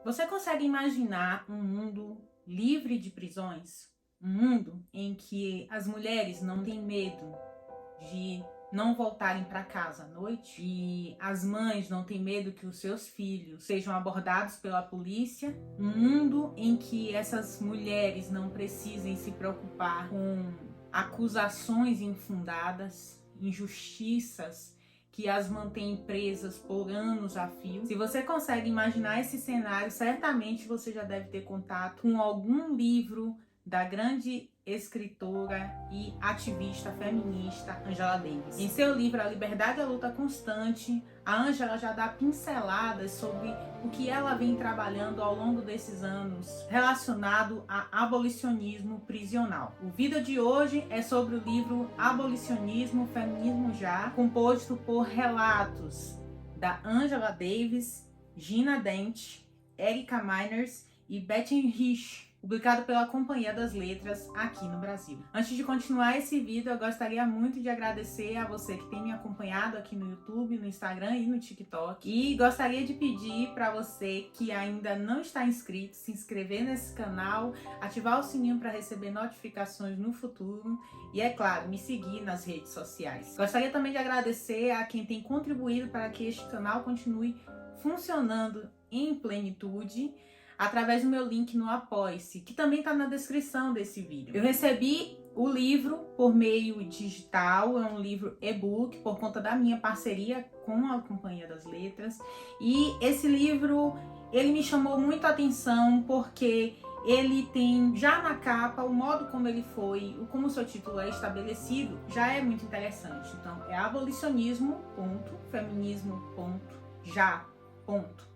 Você consegue imaginar um mundo livre de prisões? Um mundo em que as mulheres não têm medo de não voltarem para casa à noite e as mães não têm medo que os seus filhos sejam abordados pela polícia? Um mundo em que essas mulheres não precisem se preocupar com acusações infundadas, injustiças que as mantém presas por anos a fio. Se você consegue imaginar esse cenário, certamente você já deve ter contato com algum livro da grande escritora e ativista feminista Angela Davis. Em seu livro A Liberdade é a Luta Constante, a Angela já dá pinceladas sobre o que ela vem trabalhando ao longo desses anos relacionado a abolicionismo prisional. O vídeo de hoje é sobre o livro Abolicionismo, Feminismo Já, composto por relatos da Angela Davis, Gina Dent, Erica Meiners e Betty Rich, publicado pela Companhia das Letras aqui no Brasil. Antes de continuar esse vídeo, eu gostaria muito de agradecer a você que tem me acompanhado aqui no YouTube, no Instagram e no TikTok. E gostaria de pedir para você que ainda não está inscrito, se inscrever nesse canal, ativar o sininho para receber notificações no futuro e, é claro, me seguir nas redes sociais. Gostaria também de agradecer a quem tem contribuído para que este canal continue funcionando em plenitude, através do meu link no Apoia-se, que também está na descrição desse vídeo. Eu recebi o livro por meio digital, é um livro e-book, por conta da minha parceria com a Companhia das Letras. E esse livro, ele me chamou muito a atenção porque ele tem já na capa o modo como ele foi, como o seu título é estabelecido, já é muito interessante. Então, é abolicionismo, ponto, feminismo, ponto, já, ponto.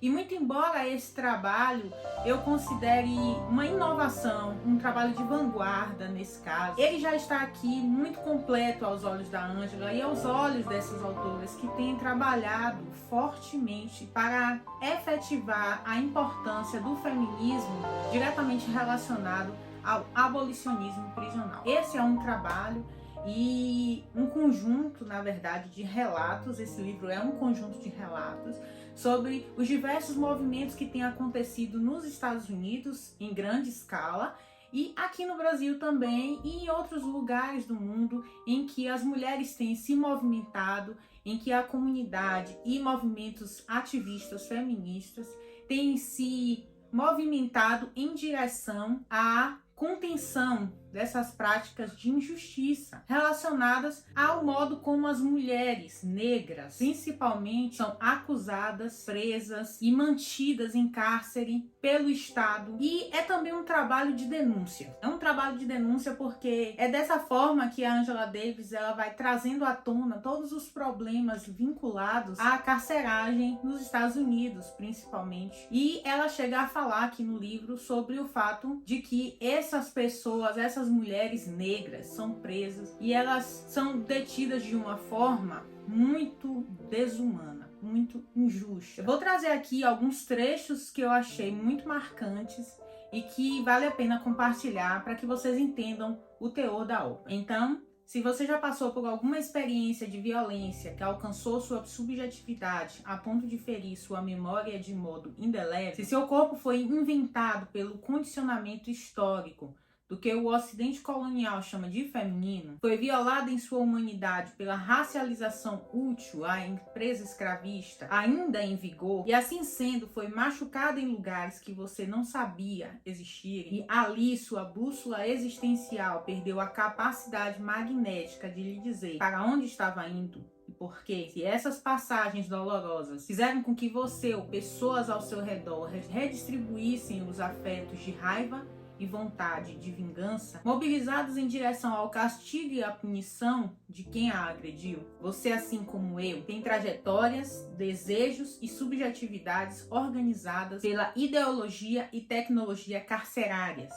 E muito embora esse trabalho eu considere uma inovação, um trabalho de vanguarda nesse caso, ele já está aqui muito completo aos olhos da Angela e aos olhos dessas autoras que têm trabalhado fortemente para efetivar a importância do feminismo diretamente relacionado ao abolicionismo prisional. Esse é um trabalho e um conjunto, na verdade, de relatos. Esse livro é um conjunto de relatos sobre os diversos movimentos que têm acontecido nos Estados Unidos em grande escala e aqui no Brasil também e em outros lugares do mundo em que as mulheres têm se movimentado, em que a comunidade e movimentos ativistas feministas têm se movimentado em direção à contenção dessas práticas de injustiça relacionadas ao modo como as mulheres negras, principalmente, são acusadas, presas e mantidas em cárcere pelo Estado. E é também um trabalho de denúncia. É um trabalho de denúncia porque é dessa forma que a Angela Davis ela vai trazendo à tona todos os problemas vinculados à carceragem nos Estados Unidos, principalmente. E ela chega a falar aqui no livro sobre o fato de que essas pessoas, essas mulheres negras são presas e elas são detidas de uma forma muito desumana, muito injusta. Eu vou trazer aqui alguns trechos que eu achei muito marcantes e que vale a pena compartilhar para que vocês entendam o teor da obra. Então, se você já passou por alguma experiência de violência que alcançou sua subjetividade a ponto de ferir sua memória de modo indelével, se seu corpo foi inventado pelo condicionamento histórico do que o Ocidente colonial chama de feminino, foi violada em sua humanidade pela racialização útil à empresa escravista ainda em vigor, e assim sendo foi machucada em lugares que você não sabia existirem, e ali sua bússola existencial perdeu a capacidade magnética de lhe dizer para onde estava indo. Porque se essas passagens dolorosas fizeram com que você ou pessoas ao seu redor redistribuíssem os afetos de raiva e vontade de vingança, mobilizados em direção ao castigo e à punição de quem a agrediu, você, assim como eu, tem trajetórias, desejos e subjetividades organizadas pela ideologia e tecnologia carcerárias,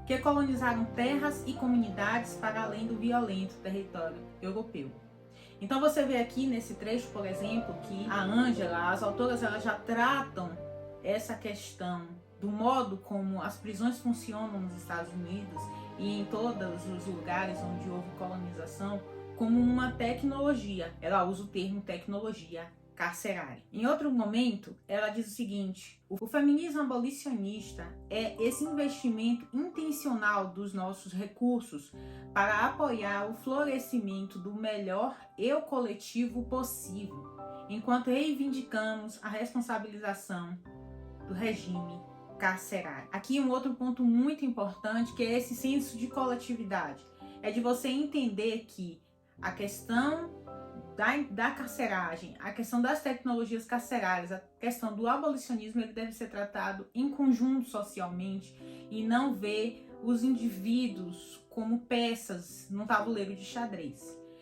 que colonizaram terras e comunidades para além do violento território europeu. Então você vê aqui nesse trecho, por exemplo, que a Angela, as autoras, elas já tratam essa questão do modo como as prisões funcionam nos Estados Unidos e em todos os lugares onde houve colonização como uma tecnologia. Ela usa o termo tecnologia carcerária. Em outro momento, ela diz o seguinte: o feminismo abolicionista é esse investimento intencional dos nossos recursos para apoiar o florescimento do melhor eu coletivo possível, enquanto reivindicamos a responsabilização do regime carcerário. Aqui um outro ponto muito importante, que é esse senso de coletividade. É de você entender que a questão da carceragem, a questão das tecnologias carcerárias, a questão do abolicionismo, ele deve ser tratado em conjunto socialmente e não ver os indivíduos como peças num tabuleiro de xadrez.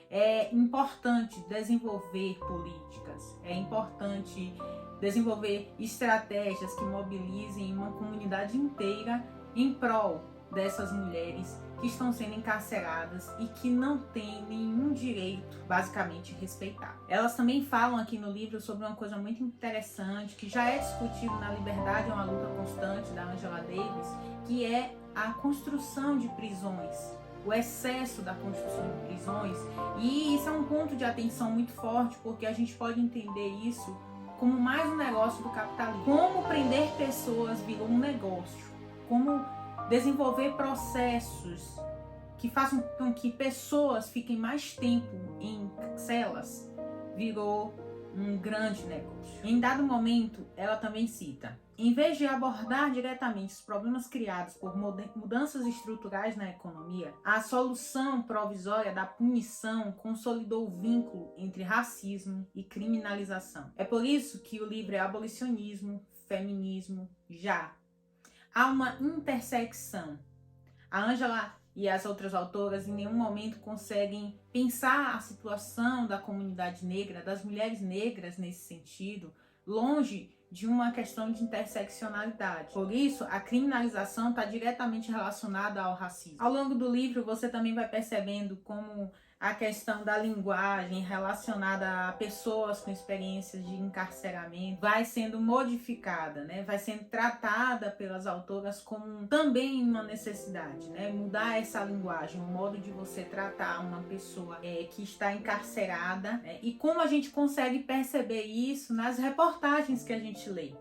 É importante desenvolver políticas, é importante desenvolver estratégias que mobilizem uma comunidade inteira em prol dessas mulheres que estão sendo encarceradas e que não têm nenhum direito basicamente respeitado. Elas também falam aqui no livro sobre uma coisa muito interessante que já é discutido na Liberdade é uma Luta Constante, da Angela Davis, que é a construção de prisões, o excesso da construção de prisões. E isso é um ponto de atenção muito forte, porque a gente pode entender isso como mais um negócio do capitalismo. Como prender pessoas virou um negócio, como desenvolver processos que façam com que pessoas fiquem mais tempo em celas virou um grande negócio. Em dado momento, ela também cita: em vez de abordar diretamente os problemas criados por mudanças estruturais na economia, a solução provisória da punição consolidou o vínculo entre racismo e criminalização. É por isso que o livro é abolicionismo, feminismo, já. Há uma intersecção. A Angela e as outras autoras em nenhum momento conseguem pensar a situação da comunidade negra, das mulheres negras nesse sentido, longe de uma questão de interseccionalidade. Por isso, a criminalização está diretamente relacionada ao racismo. Ao longo do livro, você também vai percebendo como a questão da linguagem relacionada a pessoas com experiências de encarceramento vai sendo modificada, né? Vai sendo tratada pelas autoras como também uma necessidade, né? Mudar essa linguagem, o modo de você tratar uma pessoa que está encarcerada, né? E como a gente consegue perceber isso nas reportagens que a gente lê.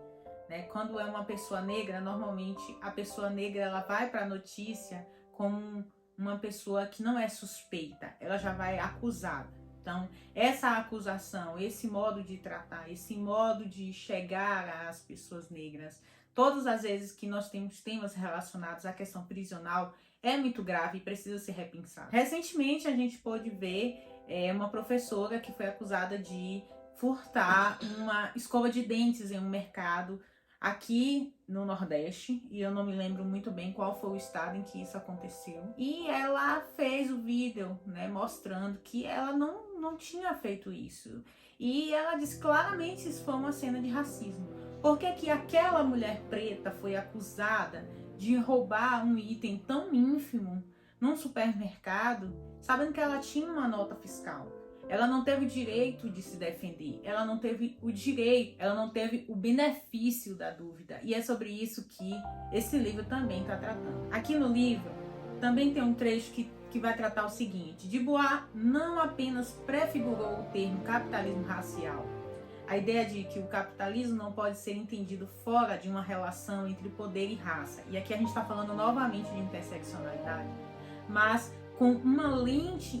Quando é uma pessoa negra, normalmente a pessoa negra ela vai para a notícia como uma pessoa que não é suspeita, ela já vai acusada. Então, essa acusação, esse modo de tratar, esse modo de chegar às pessoas negras, todas as vezes que nós temos temas relacionados à questão prisional, é muito grave e precisa ser repensado. Recentemente, a gente pôde ver uma professora que foi acusada de furtar uma escova de dentes em um mercado aqui no Nordeste, e eu não me lembro muito bem qual foi o estado em que isso aconteceu. E ela fez o vídeo, né, mostrando que ela não tinha feito isso. E ela disse claramente que isso foi uma cena de racismo. Por que que aquela mulher preta foi acusada de roubar um item tão ínfimo num supermercado, sabendo que ela tinha uma nota fiscal? Ela não teve o direito de se defender, ela não teve o direito, ela não teve o benefício da dúvida. E é sobre isso que esse livro também está tratando. Aqui no livro também tem um trecho que vai tratar o seguinte: Du Bois não apenas prefigurou o termo capitalismo racial, a ideia de que o capitalismo não pode ser entendido fora de uma relação entre poder e raça. E aqui a gente está falando novamente de interseccionalidade, mas com uma lente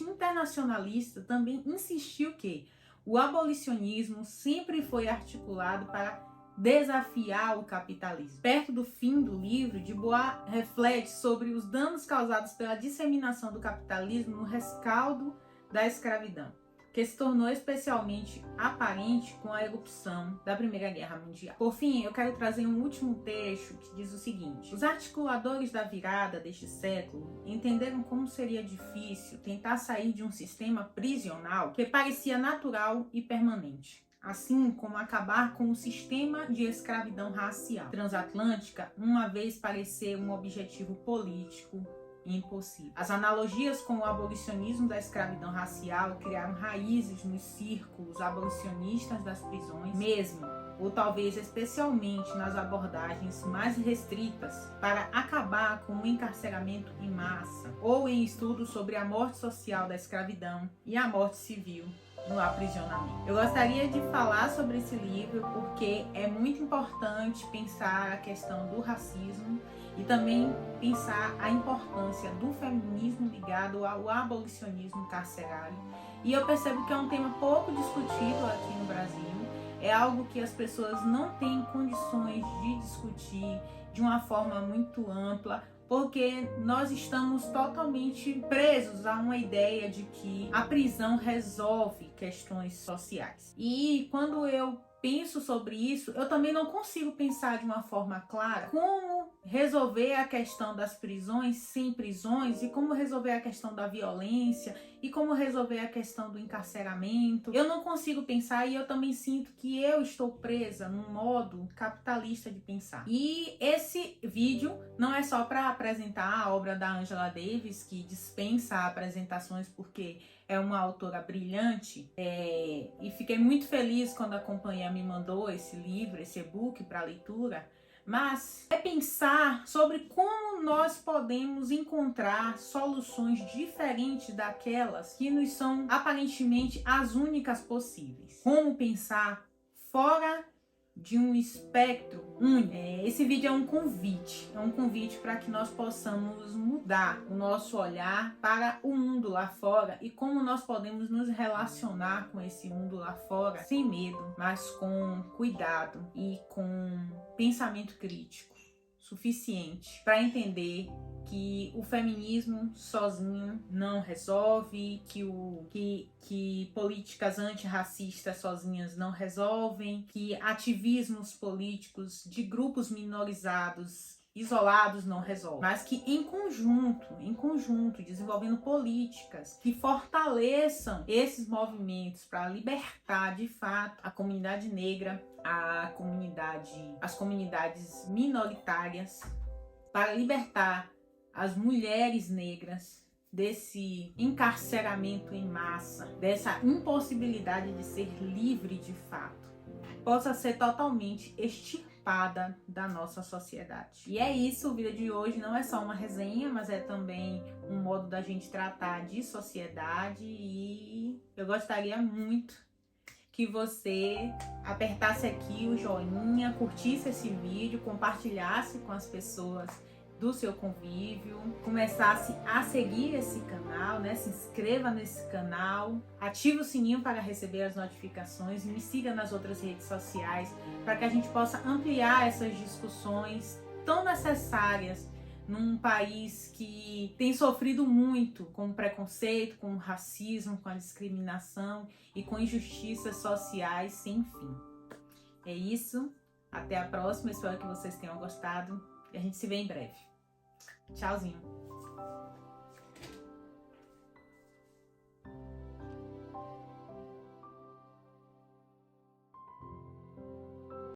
internacionalista, também insistiu que o abolicionismo sempre foi articulado para desafiar o capitalismo. Perto do fim do livro, Du Bois reflete sobre os danos causados pela disseminação do capitalismo no rescaldo da escravidão, que se tornou especialmente aparente com a erupção da Primeira Guerra Mundial. Por fim, eu quero trazer um último trecho que diz o seguinte: os articuladores da virada deste século entenderam como seria difícil tentar sair de um sistema prisional que parecia natural e permanente, assim como acabar com o sistema de escravidão racial transatlântica, uma vez parecer um objetivo político impossível. As analogias com o abolicionismo da escravidão racial criaram raízes nos círculos abolicionistas das prisões, mesmo ou talvez especialmente nas abordagens mais restritas para acabar com o encarceramento em massa, ou em estudos sobre a morte social da escravidão e a morte civil no aprisionamento. Eu gostaria de falar sobre esse livro porque é muito importante pensar a questão do racismo e também pensar a importância do feminismo ligado ao abolicionismo carcerário. E eu percebo que é um tema pouco discutido aqui no Brasil, é algo que as pessoas não têm condições de discutir de uma forma muito ampla, porque nós estamos totalmente presos a uma ideia de que a prisão resolve questões sociais. E quando eu penso sobre isso, eu também não consigo pensar de uma forma clara como resolver a questão das prisões sem prisões e como resolver a questão da violência e como resolver a questão do encarceramento. Eu não consigo pensar e eu também sinto que eu estou presa num modo capitalista de pensar. E esse vídeo não é só para apresentar a obra da Angela Davis, que dispensa apresentações porque é uma autora brilhante, e fiquei muito feliz quando a companhia me mandou esse livro, esse e-book para leitura, mas é pensar sobre como nós podemos encontrar soluções diferentes daquelas que nos são aparentemente as únicas possíveis. Como pensar fora de um espectro único. Esse vídeo é um convite para que nós possamos mudar o nosso olhar para o mundo lá fora e como nós podemos nos relacionar com esse mundo lá fora sem medo, mas com cuidado e com pensamento crítico suficiente para entender que o feminismo sozinho não resolve, que políticas antirracistas sozinhas não resolvem, que ativismos políticos de grupos minorizados isolados não resolvem, mas que em conjunto, desenvolvendo políticas que fortaleçam esses movimentos para libertar de fato a comunidade negra, as comunidades minoritárias, para libertar as mulheres negras desse encarceramento em massa, dessa impossibilidade de ser livre de fato, possa ser totalmente extirpada da nossa sociedade. E é isso, o vídeo de hoje não é só uma resenha, mas é também um modo da gente tratar de sociedade, e eu gostaria muito que você apertasse aqui o joinha, curtisse esse vídeo, compartilhasse com as pessoas do seu convívio, começasse a seguir esse canal, né? Se inscreva nesse canal, ative o sininho para receber as notificações, me siga nas outras redes sociais para que a gente possa ampliar essas discussões tão necessárias num país que tem sofrido muito com o preconceito, com o racismo, com a discriminação e com injustiças sociais sem fim. É isso, até a próxima, espero que vocês tenham gostado e a gente se vê em breve. Tchauzinho!